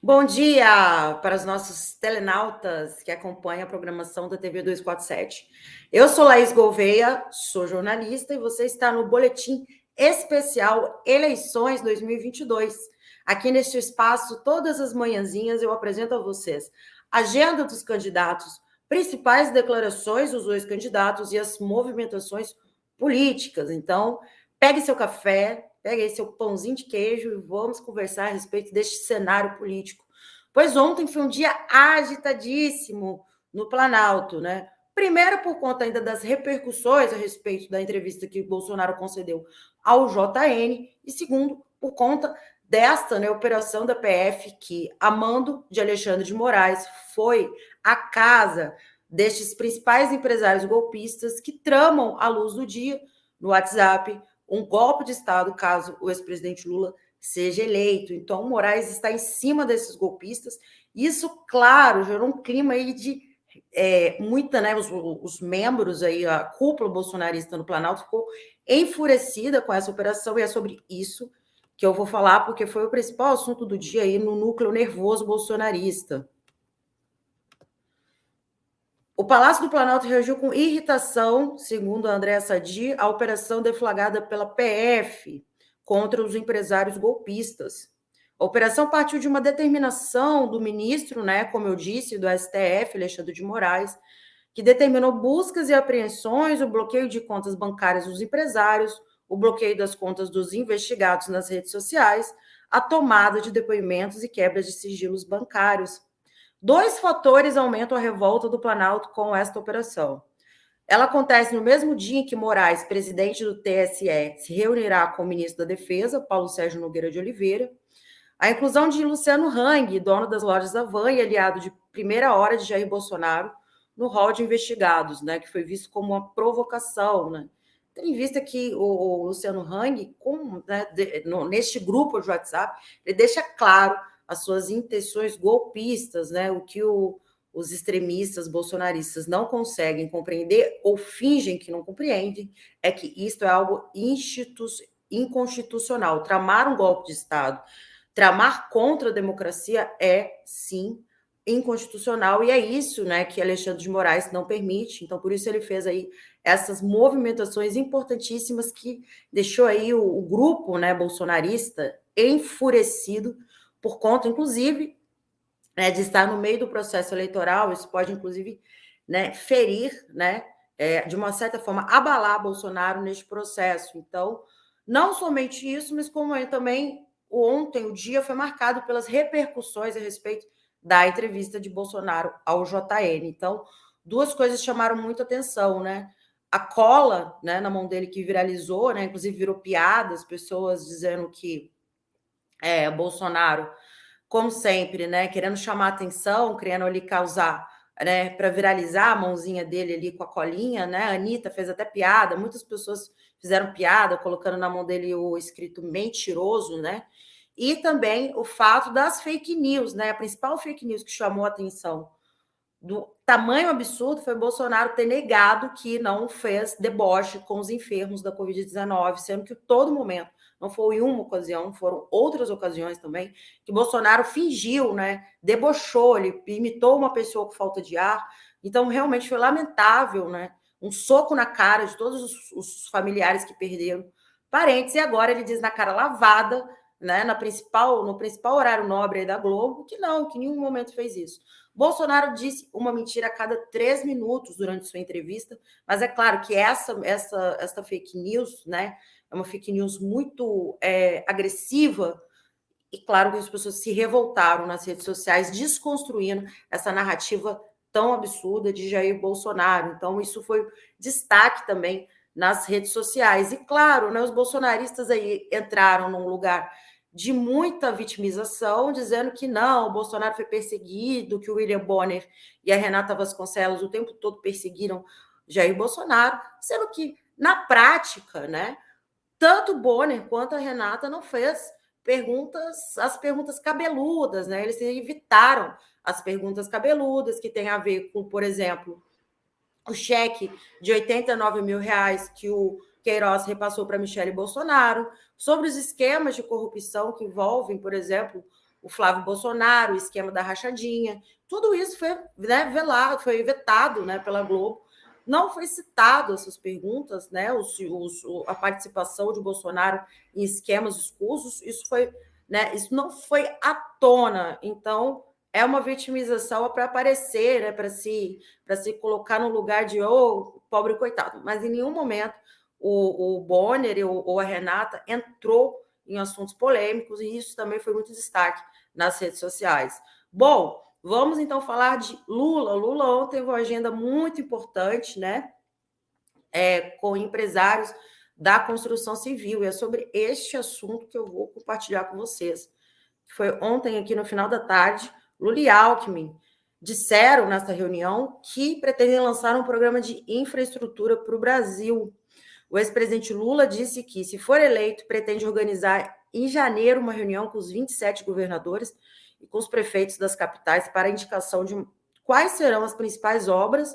Bom dia para os nossos telenautas que acompanham a programação da TV 247. Eu sou Laís Gouveia, sou jornalista e você está no Boletim Especial Eleições 2022. Aqui neste espaço, todas as manhãzinhas eu apresento a vocês a agenda dos candidatos, principais declarações dos dois candidatos e as movimentações políticas. Então, pegue seu café, pegue aí seu pãozinho de queijo e vamos conversar a respeito deste cenário político. Pois ontem foi um dia agitadíssimo no Planalto, né? Primeiro, por conta ainda das repercussões a respeito da entrevista que Bolsonaro concedeu ao JN, e segundo, por conta desta, né, operação da PF que, a mando de Alexandre de Moraes, foi à casa destes principais empresários golpistas que tramam à luz do dia no WhatsApp um golpe de Estado caso o ex-presidente Lula seja eleito. Então, o Moraes está em cima desses golpistas. Isso, claro, gerou um clima aí de muita, né? Os membros aí, a cúpula bolsonarista no Planalto ficou enfurecida com essa operação, e é sobre isso que eu vou falar, porque foi o principal assunto do dia aí no núcleo nervoso bolsonarista. O Palácio do Planalto reagiu com irritação, segundo a Andréa Sadi, à operação deflagrada pela PF contra os empresários golpistas. A operação partiu de uma determinação do ministro, né, como eu disse, do STF, Alexandre de Moraes, que determinou buscas e apreensões, o bloqueio de contas bancárias dos empresários, o bloqueio das contas dos investigados nas redes sociais, a tomada de depoimentos e quebra de sigilos bancários. Dois fatores aumentam a revolta do Planalto com esta operação. Ela acontece no mesmo dia em que Moraes, presidente do TSE, se reunirá com o ministro da Defesa, Paulo Sérgio Nogueira de Oliveira. A inclusão de Luciano Hang, dono das lojas Havan e aliado de primeira hora de Jair Bolsonaro, no rol de investigados, né, que foi visto como uma provocação, né? Tendo em vista que o Luciano Hang, neste grupo de WhatsApp, ele deixa claro as suas intenções golpistas, né? O que os extremistas bolsonaristas não conseguem compreender ou fingem que não compreendem é que isto é algo inconstitucional. Tramar um golpe de Estado, tramar contra a democracia é, sim, inconstitucional, e é isso, né, que Alexandre de Moraes não permite. Então, por isso ele fez aí essas movimentações importantíssimas que deixou aí o grupo, né, bolsonarista enfurecido por conta, inclusive, né, de estar no meio do processo eleitoral. Isso pode, inclusive, né, ferir, né, de uma certa forma, abalar Bolsonaro neste processo. Então, não somente isso, mas como também ontem, o dia foi marcado pelas repercussões a respeito da entrevista de Bolsonaro ao JN. Então, duas coisas chamaram muita atenção, né? A cola, né, na mão dele que viralizou, né, inclusive virou piada, as pessoas dizendo que Bolsonaro, como sempre, né, querendo chamar atenção, querendo ali causar, né, para viralizar a mãozinha dele ali com a colinha, né? A Anitta fez até piada, muitas pessoas fizeram piada colocando na mão dele o escrito mentiroso, né? E também o fato das fake news, né? A principal fake news que chamou a atenção do tamanho absurdo foi Bolsonaro ter negado que não fez deboche com os enfermos da Covid-19, sendo que todo momento, não foi uma ocasião, foram outras ocasiões também, que Bolsonaro fingiu, né, debochou, ele imitou uma pessoa com falta de ar. Então, realmente foi lamentável, né, um soco na cara de todos os familiares que perderam parentes, e agora ele diz na cara lavada, né, no principal horário nobre da Globo, que não, que em nenhum momento fez isso. Bolsonaro disse uma mentira a cada 3 minutos durante sua entrevista, mas é claro que essa fake news, né, é uma fake news muito agressiva, e claro que as pessoas se revoltaram nas redes sociais, desconstruindo essa narrativa tão absurda de Jair Bolsonaro. Então, isso foi destaque também nas redes sociais. E claro, né, os bolsonaristas aí entraram num lugar de muita vitimização, dizendo que não, o Bolsonaro foi perseguido, que o William Bonner e a Renata Vasconcelos o tempo todo perseguiram Jair Bolsonaro, sendo que, na prática, né, tanto o Bonner quanto a Renata não fez as perguntas cabeludas, né? Eles evitaram as perguntas cabeludas, que tem a ver com, por exemplo, o cheque de R$ 89 mil que o Queiroz repassou para Michele Bolsonaro, sobre os esquemas de corrupção que envolvem, por exemplo, o Flávio Bolsonaro, o esquema da rachadinha, tudo isso foi, né, velado, foi vetado, né, pela Globo. Não foi citado essas perguntas, né, a participação de Bolsonaro em esquemas escusos, isso foi, né, isso não foi à tona. Então, é uma vitimização para aparecer, né, para se colocar no lugar de pobre coitado. Mas em nenhum momento o Bonner ou a Renata entrou em assuntos polêmicos, e isso também foi muito destaque nas redes sociais. Bom, vamos então falar de Lula. Lula ontem teve uma agenda muito importante, né? Com empresários da construção civil. E é sobre este assunto que eu vou compartilhar com vocês. Foi ontem, aqui no final da tarde, Lula e Alckmin disseram nessa reunião que pretendem lançar um programa de infraestrutura para o Brasil. O ex-presidente Lula disse que, se for eleito, pretende organizar em janeiro uma reunião com os 27 governadores e com os prefeitos das capitais para a indicação de quais serão as principais obras,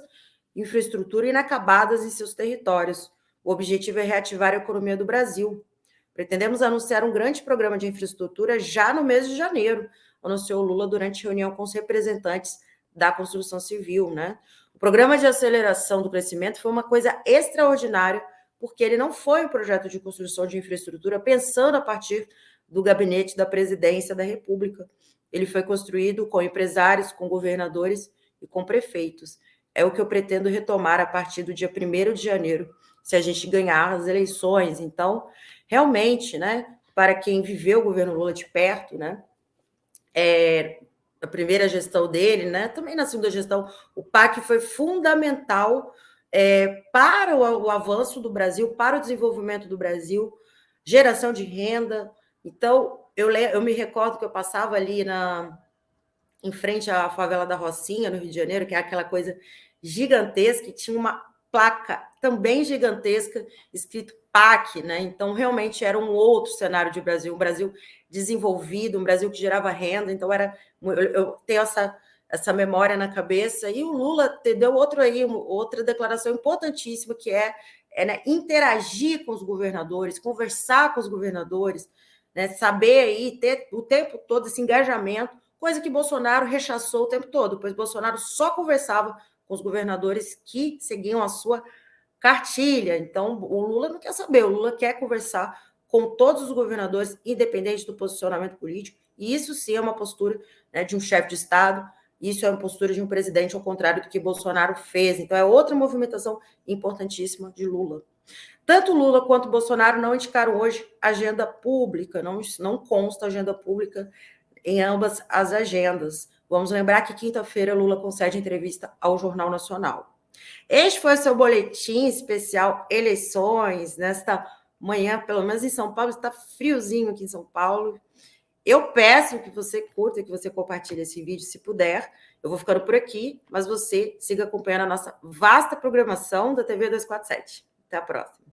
infraestrutura inacabadas em seus territórios. O objetivo é reativar a economia do Brasil. Pretendemos anunciar um grande programa de infraestrutura já no mês de janeiro, anunciou Lula durante reunião com os representantes da construção civil, né? O programa de aceleração do crescimento foi uma coisa extraordinária, porque ele não foi um projeto de construção de infraestrutura pensando a partir do gabinete da presidência da República. Ele foi construído com empresários, com governadores e com prefeitos. É o que eu pretendo retomar a partir do dia 1º de janeiro, se a gente ganhar as eleições. Então, realmente, né, para quem viveu o governo Lula de perto, né, a primeira gestão dele, né, também na segunda gestão, o PAC foi fundamental para o avanço do Brasil, para o desenvolvimento do Brasil, geração de renda. Então, eu me recordo que eu passava ali em frente à favela da Rocinha, no Rio de Janeiro, que é aquela coisa gigantesca, e tinha uma placa também gigantesca, escrito PAC, né? Então, realmente era um outro cenário de Brasil, um Brasil desenvolvido, um Brasil que gerava renda. Então, eu tenho essa memória na cabeça. E o Lula deu outra declaração importantíssima, que né, interagir com os governadores, conversar com os governadores, né, saber aí, ter o tempo todo esse engajamento, coisa que Bolsonaro rechaçou o tempo todo, pois Bolsonaro só conversava com os governadores que seguiam a sua cartilha. Então, o Lula não quer saber, o Lula quer conversar com todos os governadores, independente do posicionamento político, e isso sim é uma postura, né, de um chefe de Estado, isso é uma postura de um presidente, ao contrário do que Bolsonaro fez. Então, é outra movimentação importantíssima de Lula. Tanto Lula quanto Bolsonaro não indicaram hoje agenda pública, não consta agenda pública em ambas as agendas. Vamos lembrar que quinta-feira Lula concede entrevista ao Jornal Nacional. Este foi o seu boletim especial eleições, nesta manhã, pelo menos em São Paulo, está friozinho aqui em São Paulo. Eu peço que você curta, que você compartilhe esse vídeo, se puder. Eu vou ficando por aqui, mas você siga acompanhando a nossa vasta programação da TV 247. Até a próxima.